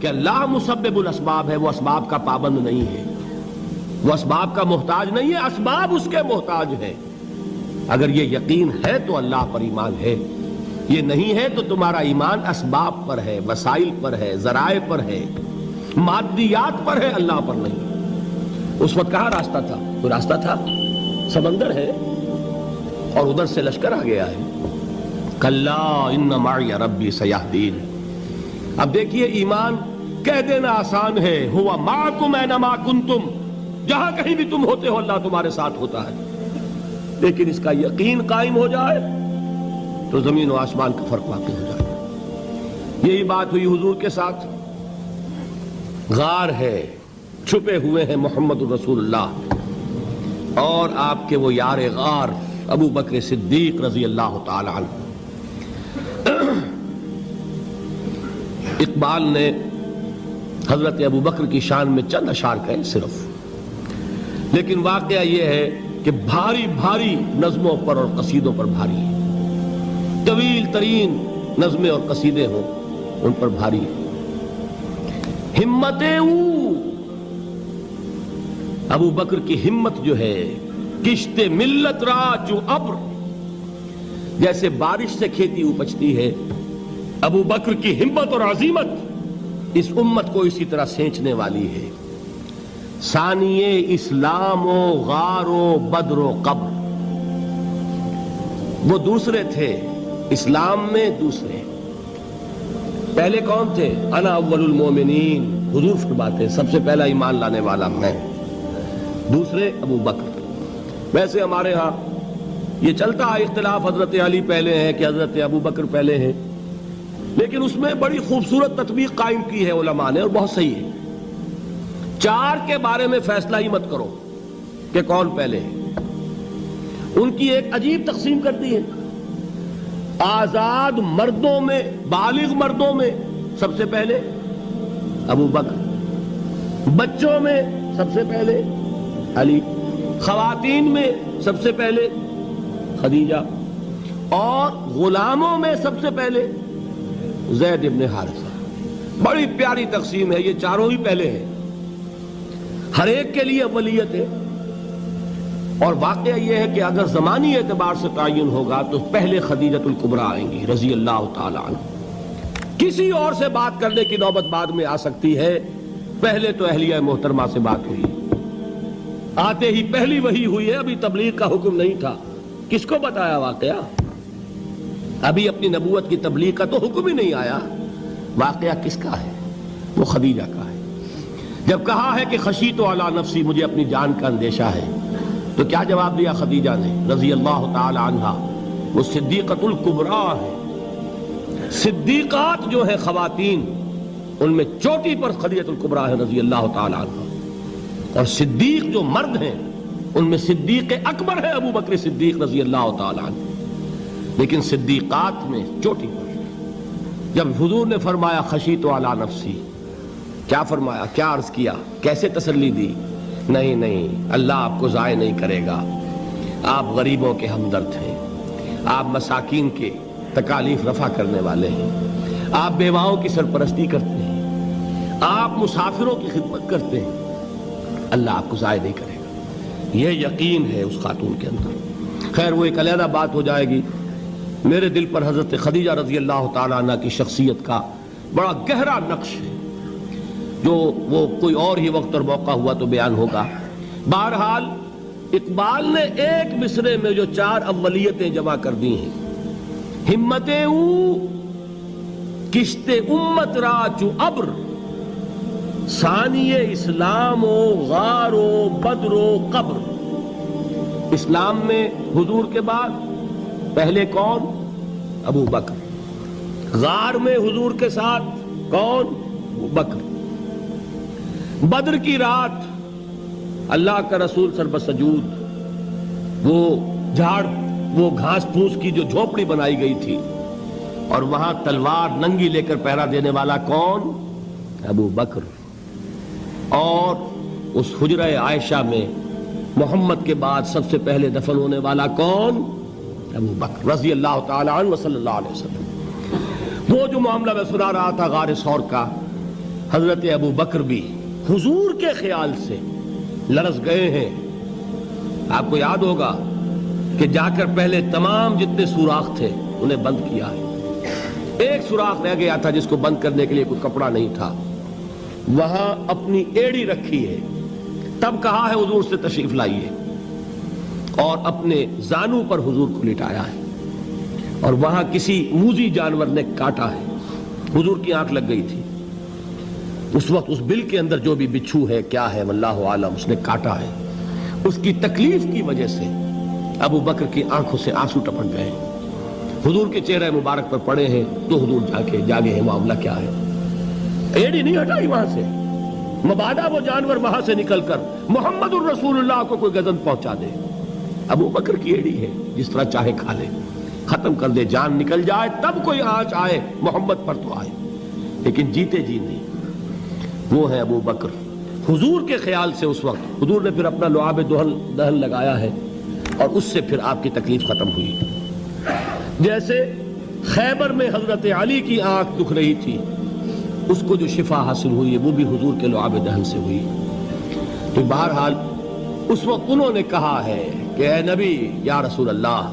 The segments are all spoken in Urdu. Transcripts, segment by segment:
کہ اللہ مسبب الاسباب ہے، وہ اسباب کا پابند نہیں ہے، وہ اسباب کا محتاج نہیں ہے، اسباب اس کے محتاج ہیں۔ اگر یہ یقین ہے تو اللہ پر ایمان ہے، یہ نہیں ہے تو تمہارا ایمان اسباب پر ہے، وسائل پر ہے، ذرائع پر ہے، مادیات پر ہے، اللہ پر نہیں۔ اس وقت کہاں راستہ تھا؟ کوئی راستہ تھا؟ سمندر ہے اور ادھر سے لشکر آ گیا ہے۔ کلا ان معی ربی سیہدین۔ اب دیکھیے ایمان کہہ دینا آسان ہے، ہوا معکم اینما کنتم، جہاں کہیں بھی تم ہوتے ہو اللہ تمہارے ساتھ ہوتا ہے، لیکن اس کا یقین قائم ہو جائے تو زمین و آسمان کا فرق واقع ہو جائے۔ یہی بات ہوئی حضور کے ساتھ۔ غار ہے، چھپے ہوئے ہیں محمد الرسول اللہ اور آپ کے وہ یار غار ابو بکر صدیق رضی اللہ تعالی عنہ۔ اقبال نے حضرت ابو بکر کی شان میں چند اشعار کہے صرف، لیکن واقعہ یہ ہے کہ بھاری بھاری نظموں پر اور قصیدوں پر بھاری ہے، طویل ترین نظمیں اور قصیدے ہوں ان پر بھاری ہے۔ ہمتیں ابو بکر کی ہمت جو ہے، کشت ملت را جو ابر، جیسے بارش سے کھیتی اپجتی ہے، ابو بکر کی ہمت اور عزیمت اس امت کو اسی طرح سینچنے والی ہے۔ ثانیے اسلام و غار و بدر و قبر، وہ دوسرے تھے اسلام میں، دوسرے پہلے کون تھے؟ انا اول المومنین، حضور فرماتے سب سے پہلا ایمان لانے والا میں، دوسرے ابو بکر۔ ویسے ہمارے ہاں یہ چلتا ہے اختلاف، حضرت علی پہلے ہیں کہ حضرت ابو بکر پہلے ہیں، لیکن اس میں بڑی خوبصورت تطبیق قائم کی ہے علماء نے اور بہت صحیح ہے۔ چار کے بارے میں فیصلہ ہی مت کرو کہ کون پہلے ہے، ان کی ایک عجیب تقسیم کر دی ہے۔ آزاد مردوں میں، بالغ مردوں میں سب سے پہلے ابو بکر، بچوں میں سب سے پہلے علی، خواتین میں سب سے پہلے خدیجہ، اور غلاموں میں سب سے پہلے زید ابن حارثہ۔ بڑی پیاری تقسیم ہے، یہ چاروں ہی پہلے ہیں، ہر ایک کے لیے اولیت ہے۔ اور واقعہ یہ ہے کہ اگر زمانی اعتبار سے تعین ہوگا تو پہلے خدیجۃ الکبریٰ آئیں گی رضی اللہ تعالی عنہ۔ کسی اور سے بات کرنے کی نوبت بعد میں آ سکتی ہے، پہلے تو اہلیہ محترمہ سے بات ہوئی، آتے ہی پہلی وحی ہوئی ہے، ابھی تبلیغ کا حکم نہیں تھا۔ کس کو بتایا واقعہ؟ ابھی اپنی نبوت کی تبلیغ کا تو حکم ہی نہیں آیا۔ واقعہ کس کا ہے؟ وہ خدیجہ کا ہے۔ جب کہا ہے کہ خشیت علی نفسی، مجھے اپنی جان کا اندیشہ ہے، تو کیا جواب دیا خدیجہ نے رضی اللہ تعالی عنہا؟ وہ صدیقۃ الکبریٰ ہے۔ صدیقات جو ہیں خواتین، ان میں چوٹی پر خدیجۃ الکبریٰ ہے رضی اللہ تعالی عنہا، اور صدیق جو مرد ہیں ان میں صدیق اکبر ہے ابو بکر صدیق رضی اللہ تعالی عنہ، لیکن صدیقات میں چوٹی پر۔ جب حضور نے فرمایا خشیت علی نفسی، کیا فرمایا؟ کیا عرض کیا؟ کیسے تسلی دی؟ نہیں نہیں، اللہ آپ کو ضائع نہیں کرے گا، آپ غریبوں کے ہمدرد ہیں، آپ مساکین کے تکالیف رفع کرنے والے ہیں، آپ بیواؤں کی سرپرستی کرتے ہیں، آپ مسافروں کی خدمت کرتے ہیں، اللہ آپ کو ضائع نہیں کرے گا۔ یہ یقین ہے اس خاتون کے اندر۔ خیر وہ ایک علیحدہ بات ہو جائے گی۔ میرے دل پر حضرت خدیجہ رضی اللہ تعالیٰ عنہ کی شخصیت کا بڑا گہرا نقش ہے، جو وہ کوئی اور ہی وقت اور موقع ہوا تو بیان ہوگا۔ بہرحال اقبال نے ایک مصرے میں جو چار اولیتیں جمع کر دی ہیں، ہمتیں کشت امت را چو ابر، ثانی اسلام و غار و بدر و قبر۔ اسلام میں حضور کے بعد پہلے کون؟ ابو بکر۔ غار میں حضور کے ساتھ کون؟ ابو بکر۔ بدر کی رات اللہ کا رسول سربسجود، وہ جھاڑ، وہ گھاس پھوس کی جو جھوپڑی بنائی گئی تھی، اور وہاں تلوار ننگی لے کر پہرا دینے والا کون؟ ابو بکر۔ اور اس حجرہ عائشہ میں محمد کے بعد سب سے پہلے دفن ہونے والا کون؟ ابو بکر رضی اللہ تعالی عنہ صلی اللہ علیہ وسلم۔ وہ جو معاملہ میں سنا رہا تھا غار ثور کا، حضرت ابو بکر بھی حضور کے خیال سے لرز گئے ہیں. آپ کو یاد ہوگا کہ جا کر پہلے تمام جتنے سوراخ تھے انہیں بند کیا ہے. ایک سوراخ رہ گیا تھا جس کو بند کرنے کے لیے کوئی کپڑا نہیں تھا. وہاں اپنی ایڑی رکھی ہے. تب کہا ہے حضور سے تشریف لائیے, اور اپنے زانو پر حضور کو لٹایا ہے. اور وہاں کسی موذی جانور نے کاٹا ہے. حضور کی آنکھ لگ گئی تھی. اس وقت اس بل کے اندر جو بھی بچھو ہے کیا ہے واللہ عالم, اس نے کاٹا ہے. اس کی تکلیف کی وجہ سے ابو بکر کی آنکھوں سے آنسو ٹپک گئے. حضور کے چہرے مبارک پر پڑے ہیں تو حضور جاگے ہیں معاملہ کیا ہے. ایڑی نہیں ہٹائی وہاں سے, مبادا وہ جانور وہاں سے نکل کر محمد الرسول اللہ کو کوئی گزن پہنچا دے. ابو بکر کی ایڑی ہے, جس طرح چاہے کھا لے, ختم کر دے, جان نکل جائے تب کوئی آنچ آئے محمد پر تو آئے, لیکن جیتے جی نہیں. وہ ہے ابو بکر. حضور کے خیال سے اس وقت حضور نے پھر اپنا لعاب دہن لگایا ہے, اور اس سے پھر آپ کی تکلیف ختم ہوئی. جیسے خیبر میں حضرت علی کی آنکھ دکھ رہی تھی, اس کو جو شفا حاصل ہوئی ہے وہ بھی حضور کے لعاب دہن سے ہوئی. تو بہرحال اس وقت انہوں نے کہا ہے کہ اے نبی یا رسول اللہ,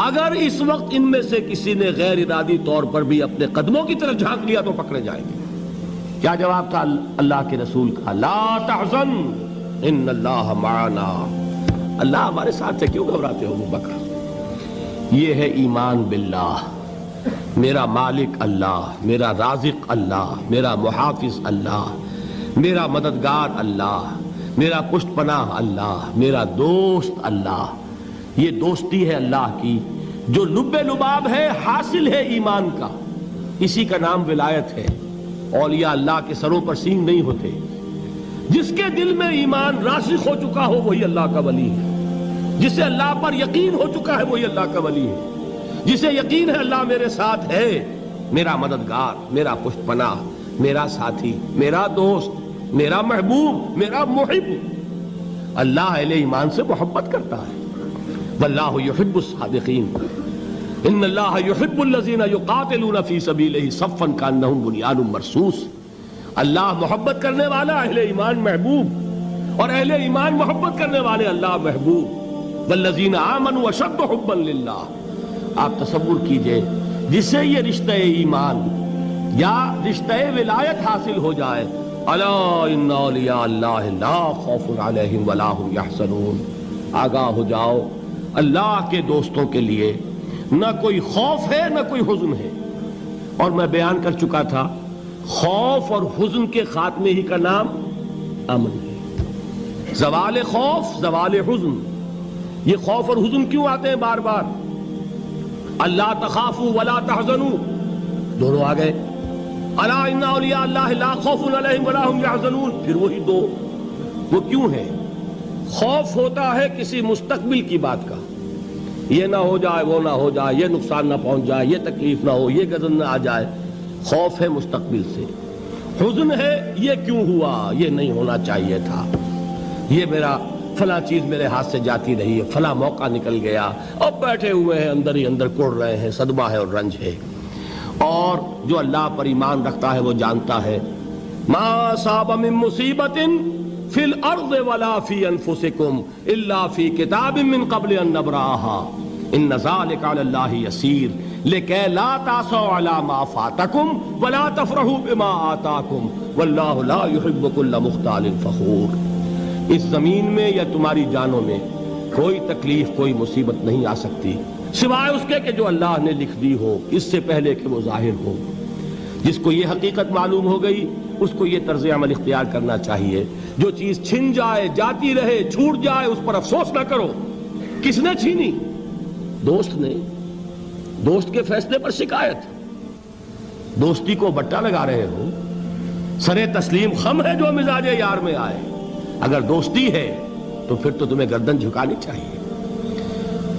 اگر اس وقت ان میں سے کسی نے غیر ارادی طور پر بھی اپنے قدموں کی طرف جھانک لیا تو پکڑے جائیں گے. کیا جواب تھا اللہ کے رسول کا؟ لا تحزن ان اللہ معنا. اللہ ہمارے ساتھ ہے, کیوں گھبراتے ہو ابو بکر؟ یہ ہے ایمان باللہ. میرا مالک اللہ, میرا رازق اللہ, میرا محافظ اللہ, میرا مددگار اللہ, میرا پشت پناہ اللہ, میرا دوست اللہ. یہ دوستی ہے اللہ کی جو لب لباب ہے, حاصل ہے ایمان کا. اسی کا نام ولایت ہے. اولیاء اللہ کے سروں پر سینگ نہیں ہوتے. جس کے دل میں ایمان راسخ ہو چکا ہو وہی اللہ کا ولی ہے. جسے اللہ پر یقین ہو چکا ہے وہی اللہ کا ولی ہے. جسے یقین ہے اللہ میرے ساتھ ہے, میرا مددگار, میرا پشت پناہ, میرا ساتھی, میرا دوست, میرا محبوب, میرا محب. اللہ اہل ایمان سے محبت کرتا ہے. واللہ یحب الصادقین. ان اللہ یحب الذین یقاتلون فی سبیلہ صفا کانہم بنیان مرصوص. اللہ محبت کرنے والا, اہل ایمان محبوب, اور اہل ایمان محبت کرنے والے اللہ محبوب. والذین آمنوا اشد حبا للہ. آپ تصور کیجئے جسے یہ رشتہ ایمان یا رشتہ ولایت حاصل ہو جائے, الا ان اولیاء اللہ لا خوف علیہم ولا هم یحزنون. آگاہ ہو جاؤ, اللہ کے دوستوں کے لیے نہ کوئی خوف ہے نہ کوئی حزن ہے. اور میں بیان کر چکا تھا, خوف اور حزن کے خاتمے ہی کا نام امن ہے. زوال خوف, زوال حزن. یہ خوف اور حزن کیوں آتے ہیں بار بار؟ اللہ تخافوا ولا تحزنوا, دونوں آ گئے. الا ان اولیاء اللہ لا خوف علیہم ولا هم یحزنون, پھر وہی دو. وہ کیوں ہے؟ خوف ہوتا ہے کسی مستقبل کی بات کا, یہ نہ ہو جائے, وہ نہ ہو جائے, یہ نقصان نہ پہنچ جائے, یہ تکلیف نہ ہو, یہ غضب نہ آ جائے. خوف ہے مستقبل سے. حزن ہے یہ کیوں ہوا, یہ نہیں ہونا چاہیے تھا, یہ میرا فلاں چیز میرے ہاتھ سے جاتی رہی ہے, فلاں موقع نکل گیا, اب بیٹھے ہوئے ہیں اندر ہی اندر کوڑ رہے ہیں, صدمہ ہے اور رنج ہے. اور جو اللہ پر ایمان رکھتا ہے وہ جانتا ہے ما اصاب من مصیبت فی الارض ولا فی انفسکم الا فی کتاب من قبل ان نبرأها ان ذلک علی اللہ یسیر لکی لا تعصوا علی ما فاتکم ولا تفرحوا بما آتاکم واللہ لا يحب كل مختال فخور. اس زمین میں یا تمہاری جانوں میں کوئی تکلیف, کوئی مصیبت نہیں آ سکتی سوائے اس کے کہ جو اللہ نے لکھ دی ہو, اس سے پہلے کہ وہ ظاہر ہو. جس کو یہ حقیقت معلوم ہو گئی اس کو یہ طرز عمل اختیار کرنا چاہیے. جو چیز چھن جائے, جاتی رہے, چھوٹ جائے, اس پر افسوس نہ کرو. کس نے چھینی؟ دوست نے. دوست کے فیصلے پر شکایت. دوستی کو بٹا لگا رہے ہو, سرے تسلیم خم ہے جو مزاج یار میں آئے. اگر دوستی ہے تو پھر تو تمہیں گردن جھکانی چاہیے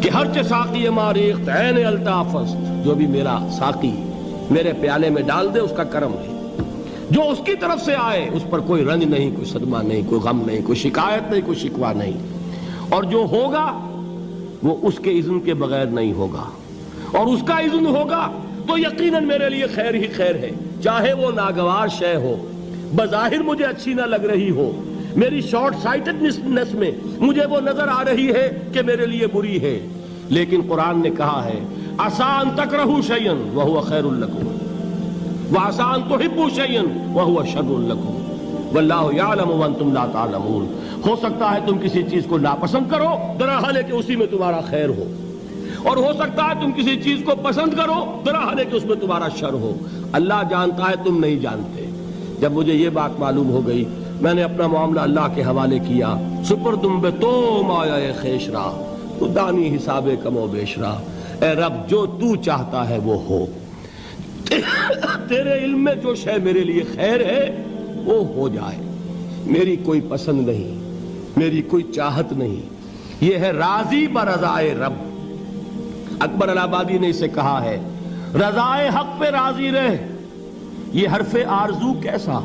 کہ ہر چہ ساقی ماریخت عین الطافست, جو بھی میرا ساقی میرے پیالے میں ڈال دے اس کا کرم ہے. جو اس کی طرف سے آئے اس پر کوئی رنج نہیں, کوئی صدمہ نہیں, کوئی غم نہیں, کوئی شکایت نہیں, کوئی شکوہ نہیں. اور جو ہوگا وہ اس کے اذن کے بغیر نہیں ہوگا, اور اس کا اذن ہوگا تو یقیناً میرے لیے خیر ہی خیر ہے, چاہے وہ ناگوار شے ہو. بظاہر مجھے اچھی نہ لگ رہی ہو، میری شارٹ سائٹڈنس میں مجھے وہ نظر آ رہی ہے کہ میرے لیے بری ہے، لیکن قرآن نے کہا ہے عسیٰ ان تکرہوا شیئا وہو خیر لکم وعسیٰ ان تحبوا شیئا وہو شر لکم واللہ یعلم وانتم لا تعلمون۔ ہو سکتا ہے تم کسی چیز کو ناپسند کرو، دراحال ہے کہ اسی میں تمہارا خیر ہو، اور ہو سکتا ہے تم کسی چیز کو پسند کرو، دراحال ہے کہ اس میں تمہارا شر ہو۔ اللہ جانتا ہے، تم نہیں جانتے۔ جب مجھے یہ بات معلوم ہو گئی، میں نے اپنا معاملہ اللہ کے حوالے کیا۔ سپردم بے تو مایا خیش را تو دانی حساب کم و بیش را، اے رب جو تو چاہتا ہے وہ ہو، تیرے علم میں جو شے میرے لیے خیر ہے وہ ہو جائے، میری کوئی پسند نہیں، میری کوئی چاہت نہیں، یہ ہے راضی برضائے رب۔ اکبر الہٰبادی نے اسے کہا ہے رضائے حق پہ راضی رہ، یہ حرف آرزو کیسا،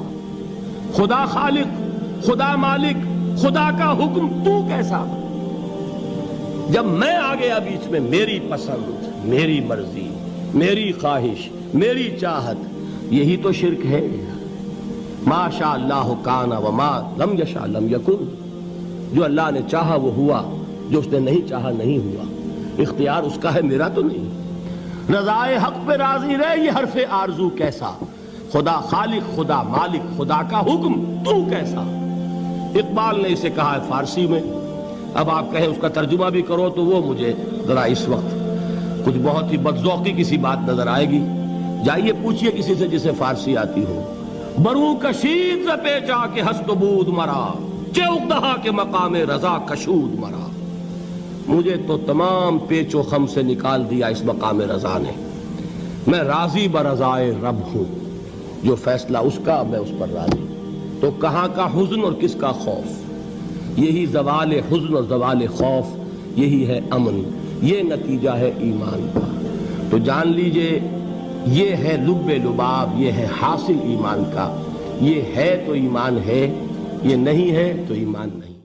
خدا خالق، خدا مالک، خدا کا حکم تو کیسا۔ جب میں آ گیا بیچ میں، میری پسند، میری مرضی، میری خواہش، میری چاہت، یہی تو شرک ہے۔ ما شاء اللہ کان وما لم یشاء لم یکن، جو اللہ نے چاہا وہ ہوا، جو اس نے نہیں چاہا نہیں ہوا، اختیار اس کا ہے، میرا تو نہیں۔ رضائے حق پہ راضی رہ، یہ حرف آرزو کیسا، خدا خالق، خدا مالک، خدا کا حکم تو کیسا۔ اقبال نے اسے کہا ہے فارسی میں، اب آپ کہیں اس کا ترجمہ بھی کرو تو وہ مجھے ذرا اس وقت کچھ بہت ہی بدذوقی کسی بات نظر آئے گی۔ جائیے پوچھئے کسی سے جسے فارسی آتی ہو، برو کشید ز پیچا کے ہست و بود مرا، چے اقدہا کے مقام رضا کشود مرا۔ مجھے تو تمام پیچ و خم سے نکال دیا اس مقام رضا نے، میں راضی برضائے رب ہوں، جو فیصلہ اس کا میں اس پر راضی۔ تو کہاں کا حزن اور کس کا خوف، یہی زوال حزن اور زوال خوف، یہی ہے امن، یہ نتیجہ ہے ایمان کا۔ تو جان لیجئے یہ ہے لب لباب، یہ ہے حاصل ایمان کا، یہ ہے تو ایمان ہے، یہ نہیں ہے تو ایمان نہیں۔